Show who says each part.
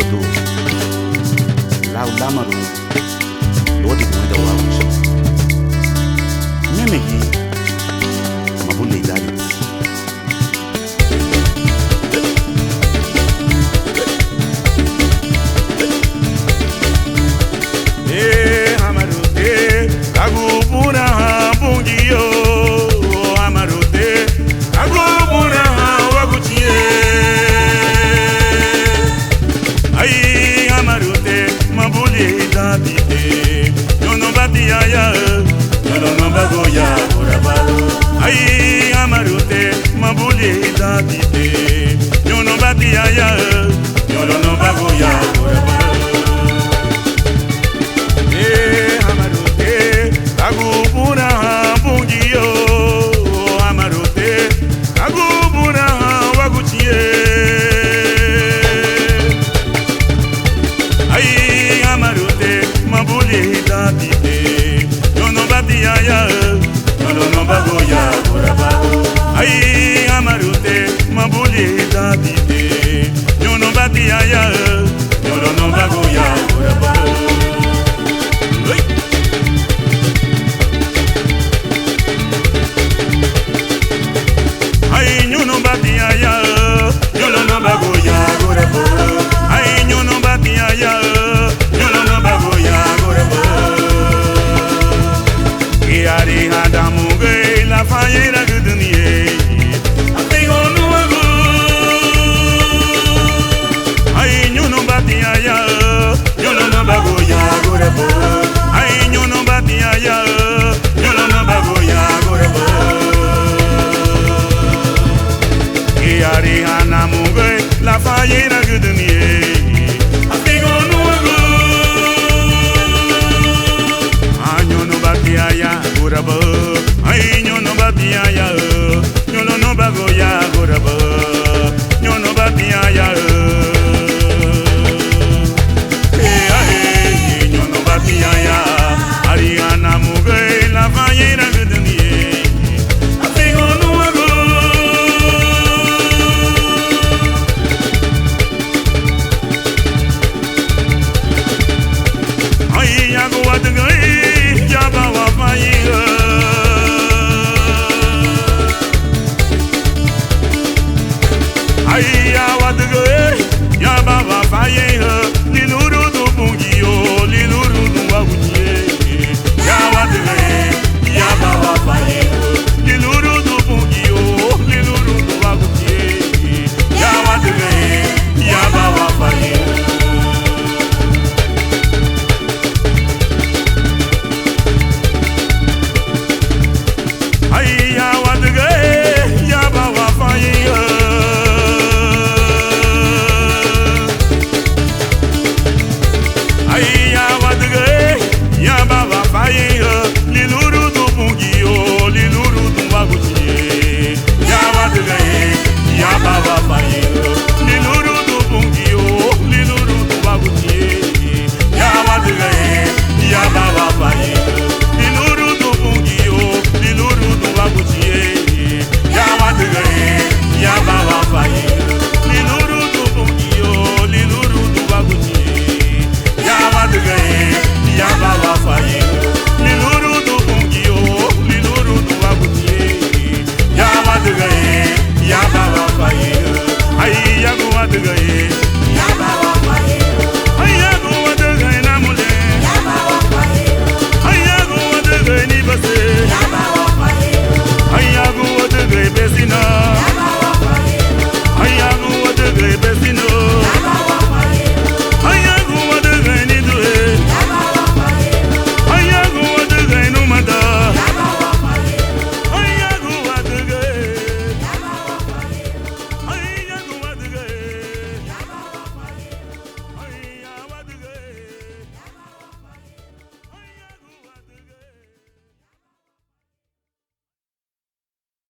Speaker 1: Soto, Lau Lamaru, Lodi Mwenda Wawisha. Memegi, Mabule Dali.
Speaker 2: Amarute, Agubuna Bungio, Amarute, Agubuna Waguchie. Ay, Amarute, Mabule Dabite, Yono Batiaya, Yono Bagoya, Urabalo. Ay, Amarute, Mabule Dabite, Yono Batiaya, Yono Bagoya, Urabalo. Agubuna Bungio, Amarute, Agubuna Waguchie. Ay, Amarute, Mabule Dabite, Yono Batiaya, Yono Bagoya, Urabalo. Ay, Amarute, Mabule Dabite, Yono Batiaya, Yono Bagoya, Urabalo. Ay, nyono batiaya, nyono no bagoya gorabo. Ay, nyono batiaya, nyono no bagoya gorabo. Kiari hadamu gay la fayera guduniye. Atigo no bago. Ay, nyono batiaya, nyono no bagoya gorabo. Ay, nyono batiaya, nyono no bagoya gorabo. Yari hana mugai la fayera guduniye. Atigo nuago. Anyo no batiaya gurabo. Ay nyo no batiaya. Nyo no bago ya gurabo. Nyo no batiaya. Nyo no batiaya. Ari hana mugai la fayera guduniye. Atigo nuago. Ay, ya wa de go, ya ba wa fa ye.